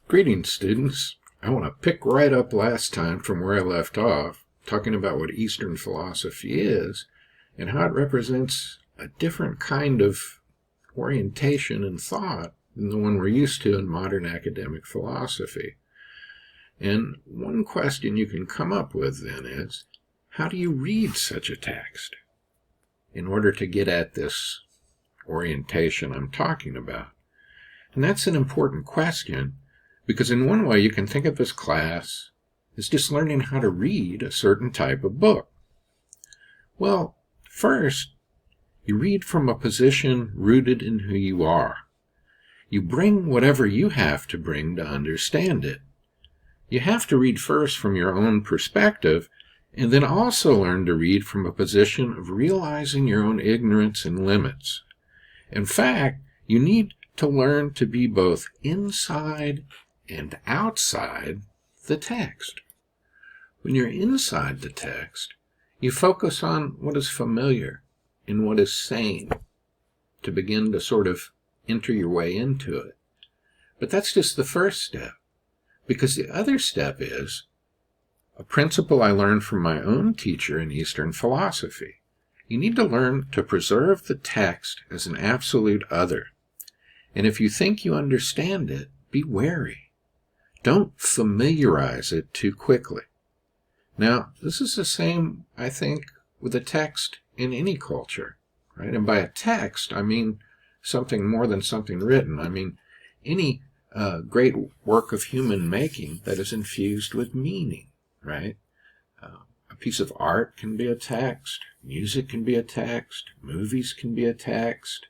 Greetings, students. I want to pick right up last time from where I left off, talking about what Eastern philosophy is and how it represents a different kind of orientation and thought than the one we're used to in modern academic philosophy. And one question you can come up with then is, how do you read such a text in order to get at this orientation I'm talking about? And that's an important question, because in one way you can think of this class as just learning how to read a certain type of book. Well, first, you read from a position rooted in who you are. You bring whatever you have to bring to understand it. You have to read first from your own perspective, and then also learn to read from a position of realizing your own ignorance and limits. In fact, you need to learn to be both inside and outside the text. When you're inside the text, you focus on what is familiar and what is sane to begin to sort of enter your way into it. But that's just the first step, because the other step is a principle I learned from my own teacher in Eastern philosophy. You need to learn to preserve the text as an absolute other. And if you think you understand it, be wary. Don't familiarize it too quickly. Now, this is the same, I think, with a text in any culture, right? And by a text, I mean something more than something written. I mean any great work of human making that is infused with meaning, right? A piece of art can be a text. Music can be a text. Movies can be a text.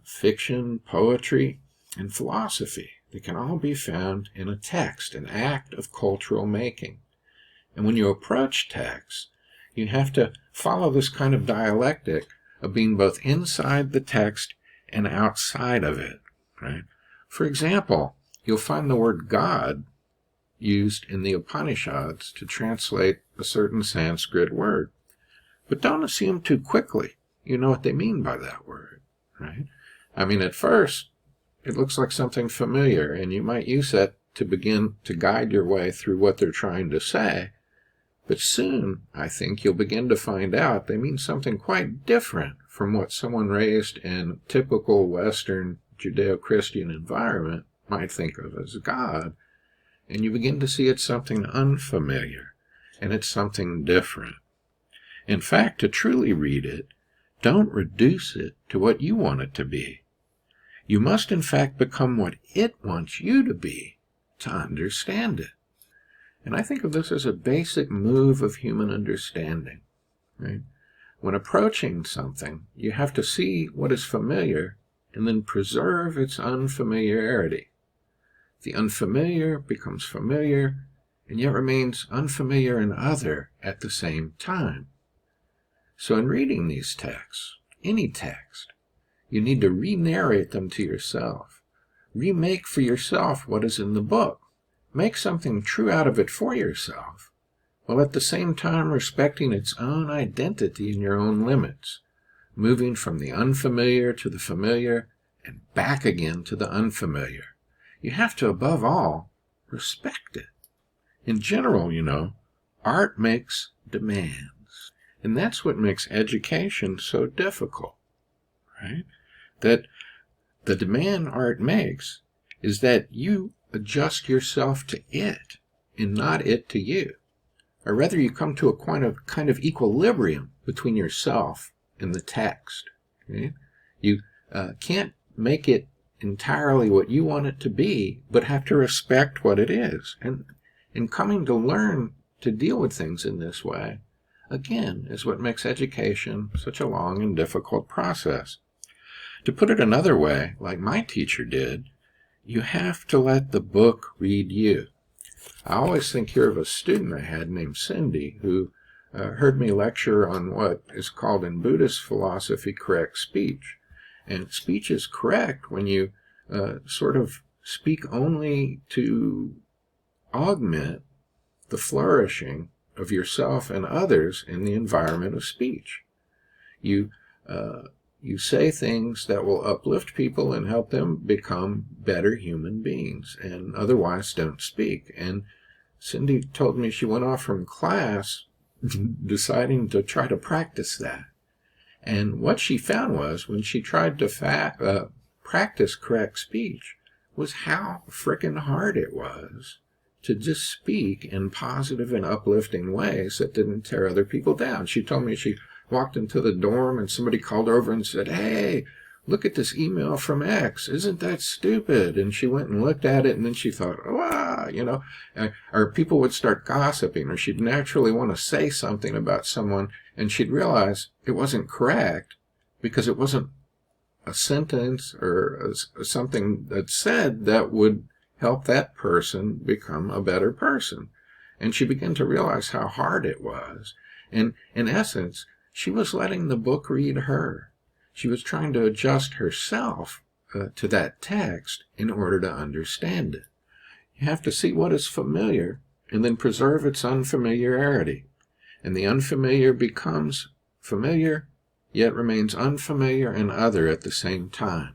Fiction, poetry, and philosophy. They can all be found in a text, an act of cultural making. And when you approach text, you have to follow this kind of dialectic of being both inside the text and outside of it, right? For example, you'll find the word God used in the Upanishads to translate a certain Sanskrit word. But don't assume too quickly you know what they mean by that word, right? I mean, at first, it looks like something familiar, and you might use that to begin to guide your way through what they're trying to say. But soon, I think, you'll begin to find out they mean something quite different from what someone raised in a typical Western Judeo-Christian environment might think of as God. And you begin to see it's something unfamiliar, and it's something different. In fact, to truly read it, don't reduce it to what you want it to be. You must, in fact, become what it wants you to be to understand it. And I think of this as a basic move of human understanding, right? When approaching something, you have to see what is familiar and then preserve its unfamiliarity. The unfamiliar becomes familiar and yet remains unfamiliar and other at the same time. So in reading these texts, any text, you need to re-narrate them to yourself. Remake for yourself what is in the book. Make something true out of it for yourself, while at the same time respecting its own identity and your own limits, moving from the unfamiliar to the familiar and back again to the unfamiliar. You have to, above all, respect it. In general, art makes demands, and that's what makes education so difficult, right? That the demand art makes is that you adjust yourself to it and not it to you. Or rather, you come to a kind of equilibrium between yourself and the text. Okay? You can't make it entirely what you want it to be, but have to respect what it is. And in coming to learn to deal with things in this way, again, is what makes education such a long and difficult process. To put it another way, like my teacher did, you have to let the book read you. I always think here of a student I had named Cindy, who heard me lecture on what is called in Buddhist philosophy correct speech. And speech is correct when you sort of speak only to augment the flourishing of yourself and others in the environment of speech. You you say things that will uplift people and help them become better human beings, and otherwise don't speak. And Cindy told me she went off from class deciding to try to practice that. And what she found was, when she tried to practice correct speech, was how frickin' hard it was to just speak in positive and uplifting ways that didn't tear other people down. She told me she walked into the dorm and somebody called over and said, "Hey, look at this email from X. Isn't that stupid?" And she went and looked at it, and then she thought, or people would start gossiping, or she'd naturally want to say something about someone, and she'd realize it wasn't correct because it wasn't a sentence or something that said that would help that person become a better person. And she began to realize how hard it was. And in essence, she was letting the book read her. She was trying to adjust herself to that text in order to understand it. You have to see what is familiar and then preserve its unfamiliarity. And the unfamiliar becomes familiar, yet remains unfamiliar and other at the same time.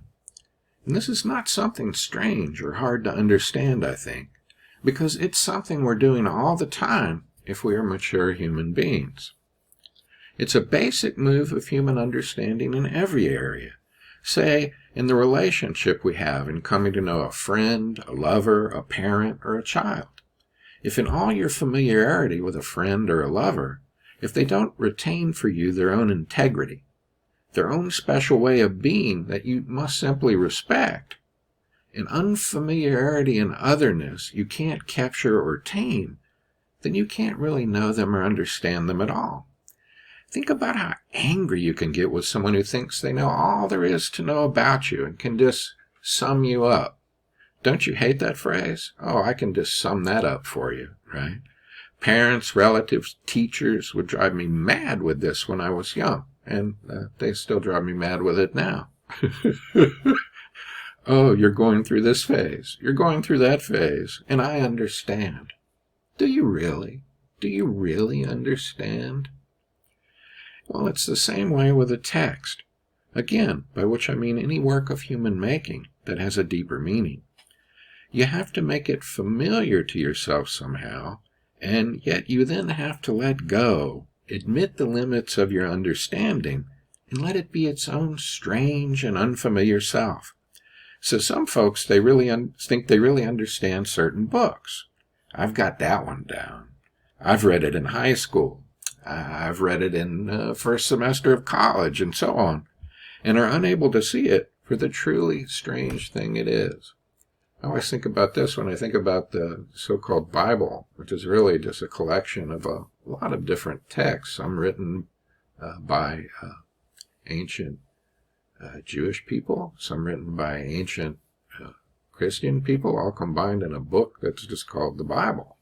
And this is not something strange or hard to understand, I think, because it's something we're doing all the time if we are mature human beings. It's a basic move of human understanding in every area. Say, in the relationship we have in coming to know a friend, a lover, a parent, or a child. If in all your familiarity with a friend or a lover, if they don't retain for you their own integrity, their own special way of being that you must simply respect, an unfamiliarity and otherness you can't capture or tame, then you can't really know them or understand them at all. Think about how angry you can get with someone who thinks they know all there is to know about you and can just sum you up. Don't you hate that phrase? Oh, I can just sum that up for you, right? Parents, relatives, teachers would drive me mad with this when I was young, and they still drive me mad with it now. Oh, you're going through this phase. You're going through that phase, and I understand. Do you really? Do you really understand? Well, it's the same way with a text. Again, by which I mean any work of human making that has a deeper meaning. You have to make it familiar to yourself somehow, and yet you then have to let go, admit the limits of your understanding, and let it be its own strange and unfamiliar self. So some folks, they really think they really understand certain books. I've got that one down. I've read it in high school. I've read it in first semester of college, and so on, and are unable to see it for the truly strange thing it is. I always think about this when I think about the so-called Bible, which is really just a collection of a lot of different texts, some written by ancient Jewish people, some written by ancient Christian people, all combined in a book that's just called the Bible,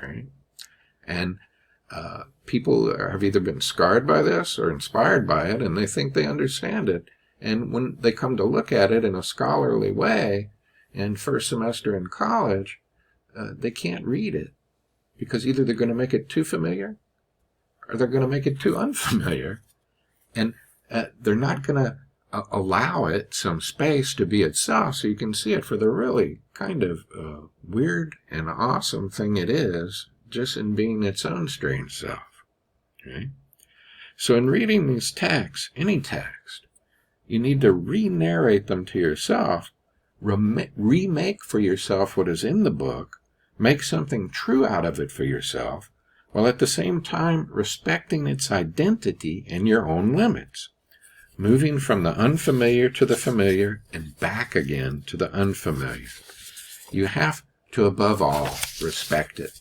right? And people have either been scarred by this or inspired by it, and they think they understand it. And when they come to look at it in a scholarly way in first semester in college, they can't read it because either they're going to make it too familiar or they're going to make it too unfamiliar. And they're not going to allow it some space to be itself so you can see it for the really kind of weird and awesome thing it is, just in being its own strange self. Okay? So in reading these texts, any text, you need to re-narrate them to yourself, remake for yourself what is in the book, make something true out of it for yourself, while at the same time respecting its identity and your own limits, moving from the unfamiliar to the familiar and back again to the unfamiliar. You have to, above all, respect it.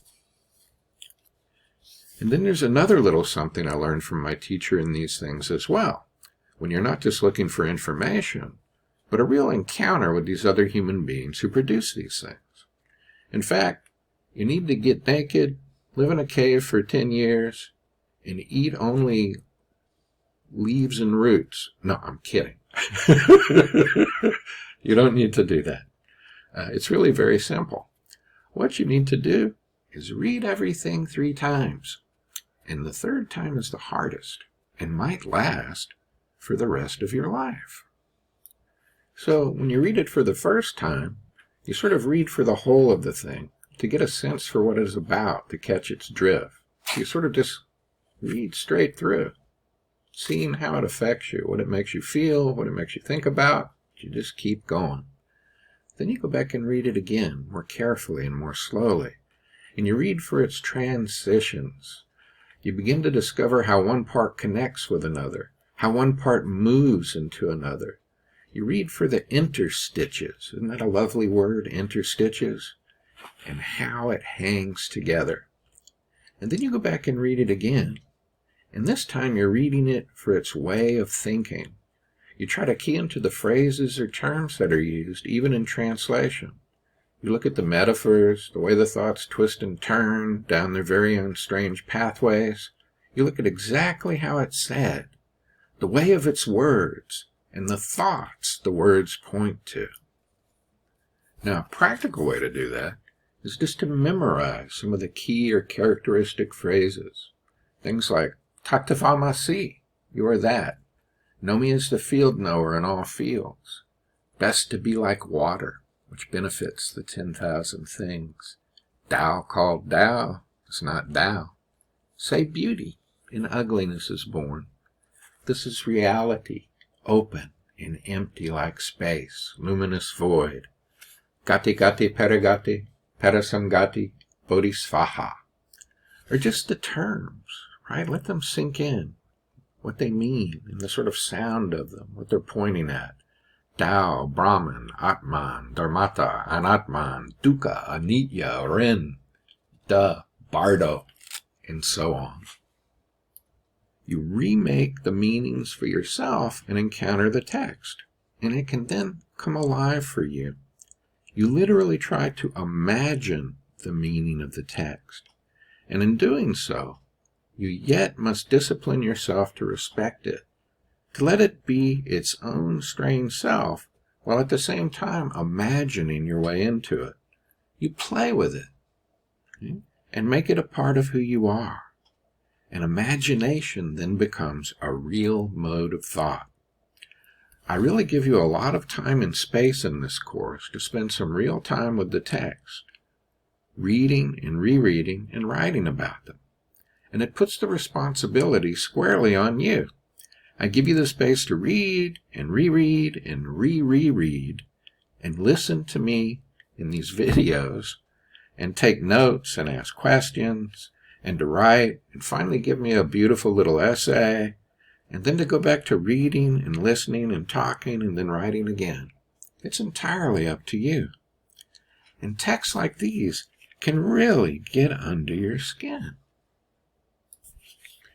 And then there's another little something I learned from my teacher in these things as well. When you're not just looking for information, but a real encounter with these other human beings who produce these things. In fact, you need to get naked, live in a cave for 10 years, and eat only leaves and roots. No, I'm kidding. You don't need to do that. It's really very simple. What you need to do is read everything 3 times. And the third time is the hardest and might last for the rest of your life. So when you read it for the first time, you sort of read for the whole of the thing to get a sense for what it is about, to catch its drift. You sort of just read straight through, seeing how it affects you, what it makes you feel, what it makes you think about. You just keep going. Then you go back and read it again, more carefully and more slowly. And you read for its transitions. You begin to discover how one part connects with another, how one part moves into another. You read for the interstitches. Isn't that a lovely word, interstitches? And how it hangs together. And then you go back and read it again. And this time you're reading it for its way of thinking. You try to key into the phrases or terms that are used, even in translation. You look at the metaphors, the way the thoughts twist and turn down their very own strange pathways. You look at exactly how it's said, the way of its words, and the thoughts the words point to. Now, a practical way to do that is just to memorize some of the key or characteristic phrases. Things like, Taktavamasi, you are that. Know me as the field knower in all fields. Best to be like water, which benefits the 10,000 things. Tao called Tao is not Tao. Say beauty in ugliness is born. This is reality, open and empty like space, luminous void. Gati gati paragati, parasangati, bodhisvaha. Or just the terms, right? Let them sink in, what they mean, and the sort of sound of them, what they're pointing at. Tao, Brahman, Atman, Dharmata, Anatman, Dukkha, Anitya, Ren, Da, Bardo, and so on. You remake the meanings for yourself and encounter the text, and it can then come alive for you. You literally try to imagine the meaning of the text, and in doing so, you yet must discipline yourself to respect it, to let it be its own strange self, while at the same time imagining your way into it. You play with it, okay, and make it a part of who you are. And imagination then becomes a real mode of thought. I really give you a lot of time and space in this course to spend some real time with the text, reading and rereading and writing about them. And it puts the responsibility squarely on you. I give you the space to read and reread and reread and listen to me in these videos and take notes and ask questions and to write and finally give me a beautiful little essay and then to go back to reading and listening and talking and then writing again. It's entirely up to you. And texts like these can really get under your skin.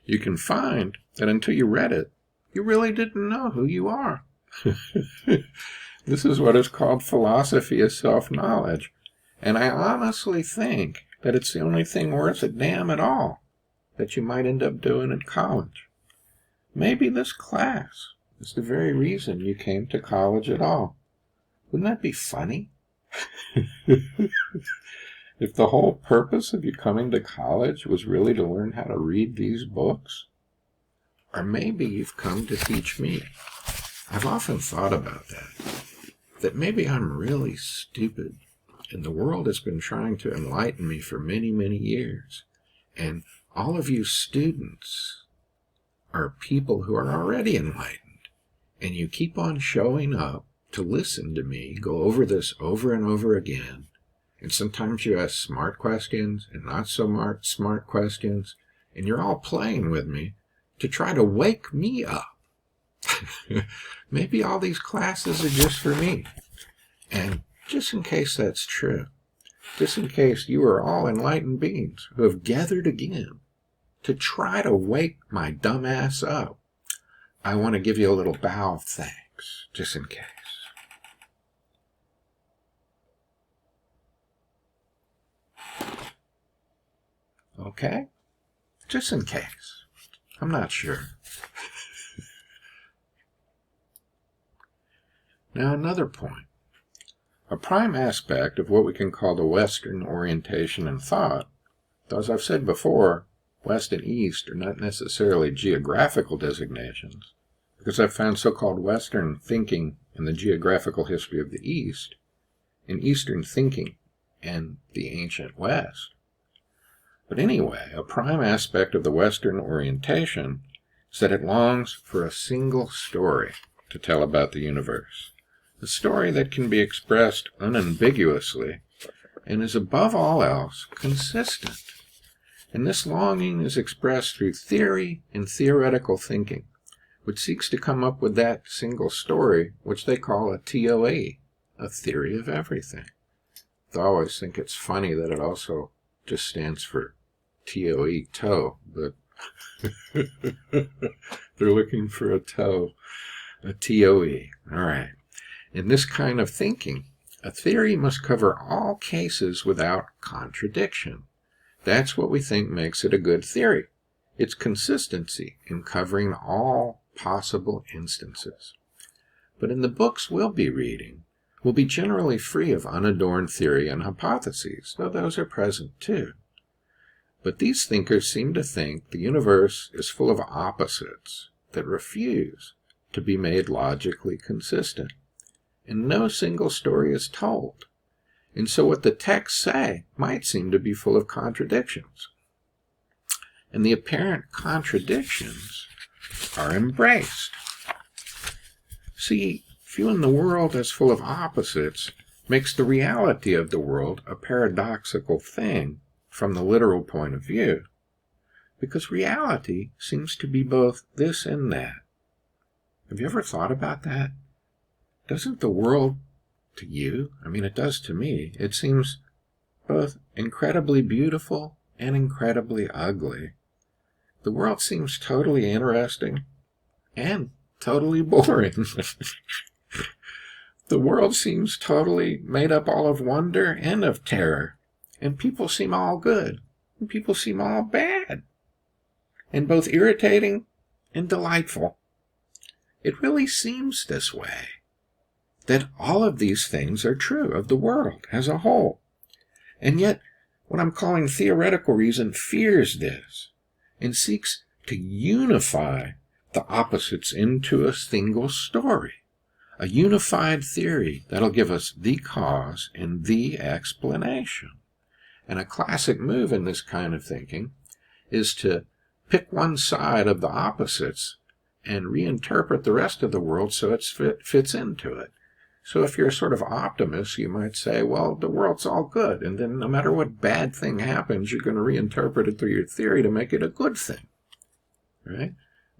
You can find that until you read it, you really didn't know who you are. This is what is called philosophy of self-knowledge. And I honestly think that it's the only thing worth a damn at all that you might end up doing at college. Maybe this class is the very reason you came to college at all. Wouldn't that be funny? If the whole purpose of you coming to college was really to learn how to read these books? Or maybe you've come to teach me. I've often thought about that maybe I'm really stupid, and the world has been trying to enlighten me for many, many years. And all of you students are people who are already enlightened, and you keep on showing up to listen to me go over this over and over again. And sometimes you ask smart questions and not so smart questions, and you're all playing with me to try to wake me up. Maybe all these classes are just for me. And just in case that's true, just in case you are all enlightened beings who have gathered again to try to wake my dumb ass up, I want to give you a little bow of thanks, just in case. Okay? Just in case. I'm not sure. Now, another point. A prime aspect of what we can call the Western orientation in thought, though as I've said before, West and East are not necessarily geographical designations, because I've found so-called Western thinking in the geographical history of the East, and Eastern thinking and the ancient West. But anyway, a prime aspect of the Western orientation is that it longs for a single story to tell about the universe, a story that can be expressed unambiguously and is above all else consistent. And this longing is expressed through theory and theoretical thinking, which seeks to come up with that single story, which they call a TOE, a theory of everything. I always think it's funny that it also just stands for TOE, toe, but they're looking for a toe, a TOE. All right. In this kind of thinking, a theory must cover all cases without contradiction. That's what we think makes it a good theory. Its consistency in covering all possible instances. But in the books we'll be reading, we'll be generally free of unadorned theory and hypotheses, though those are present too. But these thinkers seem to think the universe is full of opposites that refuse to be made logically consistent, and no single story is told. And so what the texts say might seem to be full of contradictions. And the apparent contradictions are embraced. See, viewing the world as full of opposites makes the reality of the world a paradoxical thing from the literal point of view, because reality seems to be both this and that. Have you ever thought about that? Doesn't the world, to you, it does to me, it seems both incredibly beautiful and incredibly ugly. The world seems totally interesting and totally boring. The world seems totally made up all of wonder and of terror. And people seem all good, and people seem all bad, and both irritating and delightful. It really seems this way, that all of these things are true of the world as a whole. And yet, what I'm calling theoretical reason fears this, and seeks to unify the opposites into a single story, a unified theory that'll give us the cause and the explanation. And a classic move in this kind of thinking is to pick one side of the opposites and reinterpret the rest of the world so it fits into it. So if you're a sort of optimist, you might say, well, the world's all good, and then no matter what bad thing happens, you're going to reinterpret it through your theory to make it a good thing, right?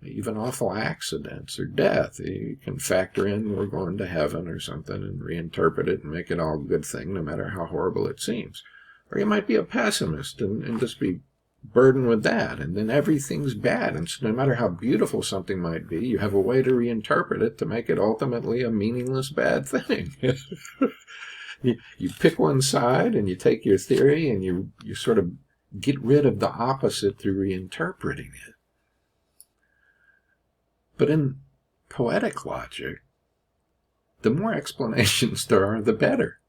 Even awful accidents or death, you can factor in we're going to heaven or something and reinterpret it and make it all a good thing, no matter how horrible it seems. Or you might be a pessimist and just be burdened with that, and then everything's bad. And so no matter how beautiful something might be, you have a way to reinterpret it to make it ultimately a meaningless bad thing. You pick one side and you take your theory and you sort of get rid of the opposite through reinterpreting it. But in poetic logic, the more explanations there are, the better.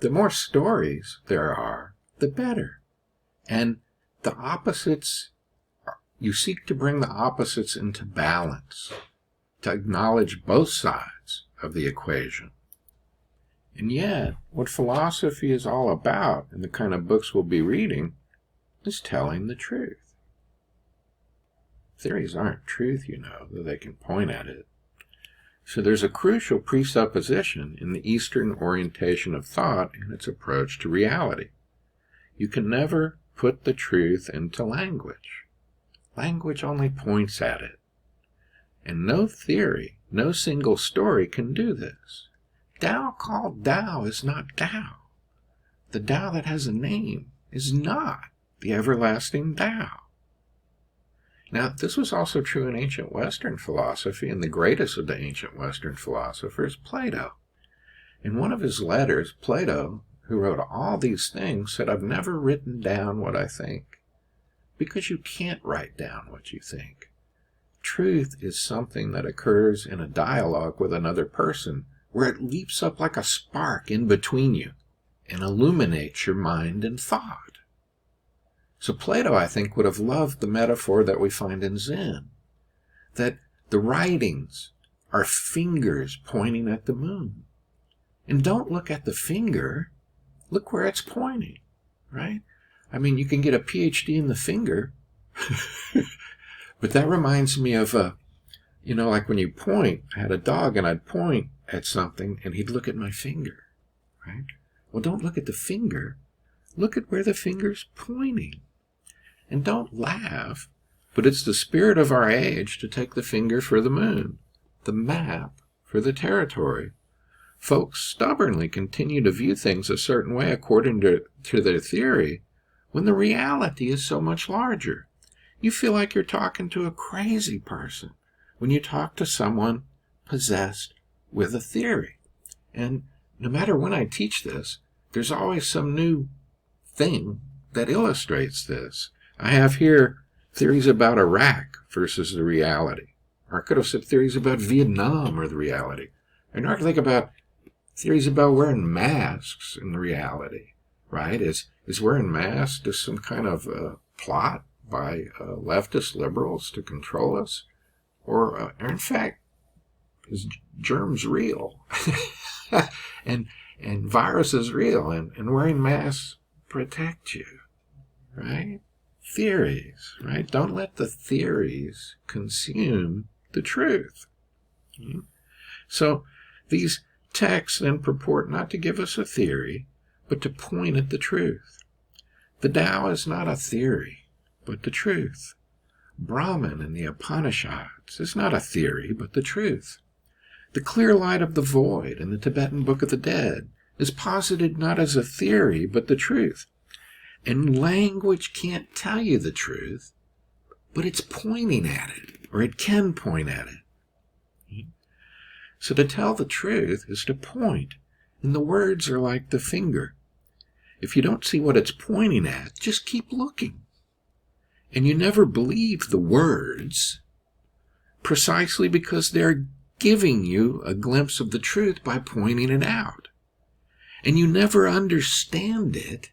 The more stories there are, the better. And the opposites, you seek to bring the opposites into balance, to acknowledge both sides of the equation. And yet, what philosophy is all about, and the kind of books we'll be reading, is telling the truth. Theories aren't truth, though they can point at it. So there's a crucial presupposition in the Eastern orientation of thought and its approach to reality. You can never put the truth into language. Language only points at it. And no theory, no single story can do this. Tao called Tao is not Tao. The Tao that has a name is not the everlasting Tao. Now, this was also true in ancient Western philosophy, and the greatest of the ancient Western philosophers, Plato. In one of his letters, Plato, who wrote all these things, said, I've never written down what I think, because you can't write down what you think. Truth is something that occurs in a dialogue with another person, where it leaps up like a spark in between you and illuminates your mind and thought. So Plato, I think, would have loved the metaphor that we find in Zen, that The writings are fingers pointing at the moon. And don't look at the finger, look where it's pointing, right? I mean, you can get a PhD in the finger, but that reminds me of, like when you point, I had a dog and I'd point at something and he'd look at my finger, right? Well, don't look at the finger, look at where the finger's pointing. And don't laugh, but it's the spirit of our age to take the finger for the moon, the map for the territory. Folks stubbornly continue to view things a certain way according to their theory, when the reality is so much larger. You feel like you're talking to a crazy person when you talk to someone possessed with a theory. And no matter when I teach this, there's always some new thing that illustrates this. I have here theories about Iraq versus the reality. Or I could have said theories about Vietnam or the reality. And I could think about theories about wearing masks and the reality, right? Is wearing masks just some kind of plot by leftist liberals to control us? Or in fact, is germs real? and virus is real, and wearing masks protect you, right? Theories, right? Don't let the theories consume the truth. So these texts then purport not to give us a theory, but to point at the truth. The Tao is not a theory, but the truth. Brahman in the Upanishads is not a theory, but the truth. The clear light of the void in the Tibetan Book of the Dead is posited not as a theory, but the truth. And language can't tell you the truth, but it's pointing at it, or it can point at it. So to tell the truth is to point, and the words are like the finger. If you don't see what it's pointing at, just keep looking. And you never believe the words, precisely because they're giving you a glimpse of the truth by pointing it out. And you never understand it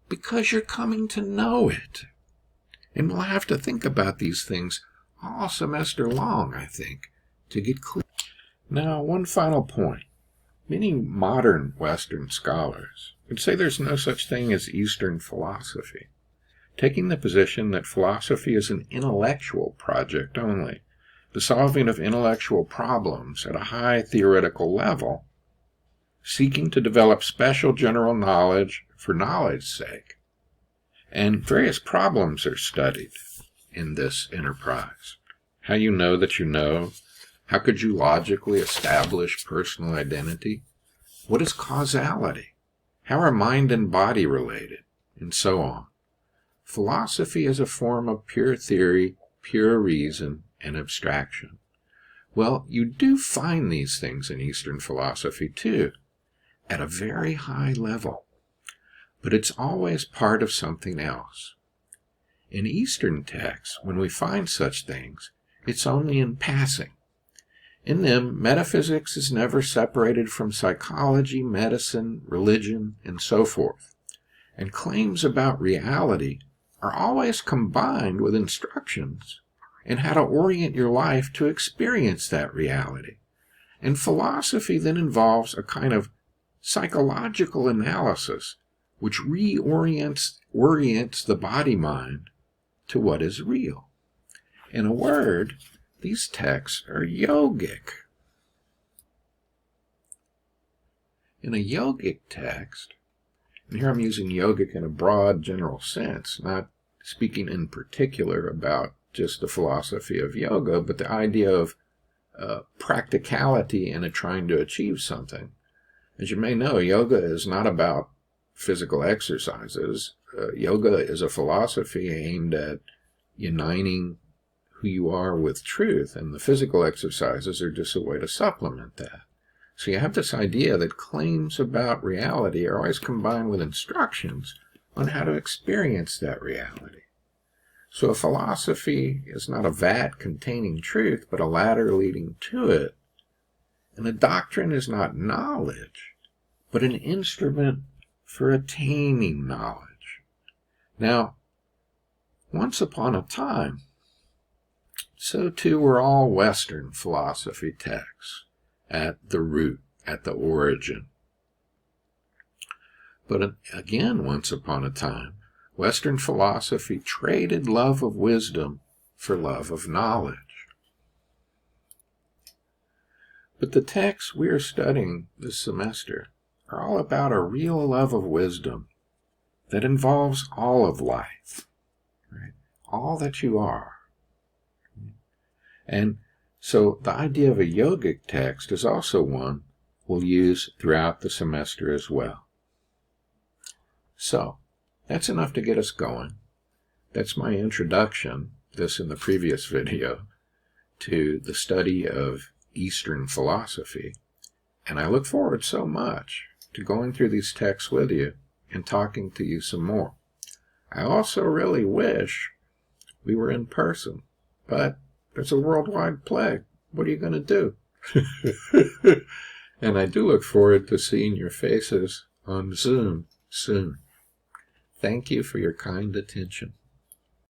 because you're coming to know it. And we'll have to think about these things all semester long, I think, to get clear. Now, one final point. Many modern Western scholars would say there's no such thing as Eastern philosophy, taking the position that philosophy is an intellectual project only, the solving of intellectual problems at a high theoretical level, seeking to develop special general knowledge for knowledge's sake. And various problems are studied in this enterprise. How you know that you know? How could you logically establish personal identity? What is causality? How are mind and body related? And so on. Philosophy is a form of pure theory, pure reason, and abstraction. Well, you do find these things in Eastern philosophy too, at a very high level. But it's always part of something else. In Eastern texts, when we find such things, it's only in passing. In them, metaphysics is never separated from psychology, medicine, religion, and so forth. And claims about reality are always combined with instructions in how to orient your life to experience that reality. And philosophy then involves a kind of psychological analysis which orients the body-mind to what is real. In a word, these texts are yogic. In a yogic text, and here I'm using yogic in a broad general sense, not speaking in particular about just the philosophy of yoga, but the idea of practicality in trying to achieve something. As you may know, yoga is not about physical exercises. Yoga is a philosophy aimed at uniting who you are with truth, and the physical exercises are just a way to supplement that. So you have this idea that claims about reality are always combined with instructions on how to experience that reality. So a philosophy is not a vat containing truth, but a ladder leading to it. And a doctrine is not knowledge, but an instrument for attaining knowledge. Now, once upon a time, so too were all Western philosophy texts at the root, at the origin. But again, once upon a time, Western philosophy traded love of wisdom for love of knowledge. But the texts we are studying this semester are all about a real love of wisdom that involves all of life, right? All that you are. And so the idea of a yogic text is also one we'll use throughout the semester as well. So, that's enough to get us going. That's my introduction, this in the previous video, to the study of Eastern philosophy. And I look forward so much to going through these texts with you and talking to you some more. I also really wish we were in person, but there's a worldwide plague. What are you going to do? And I do look forward to seeing your faces on Zoom soon. Thank you for your kind attention.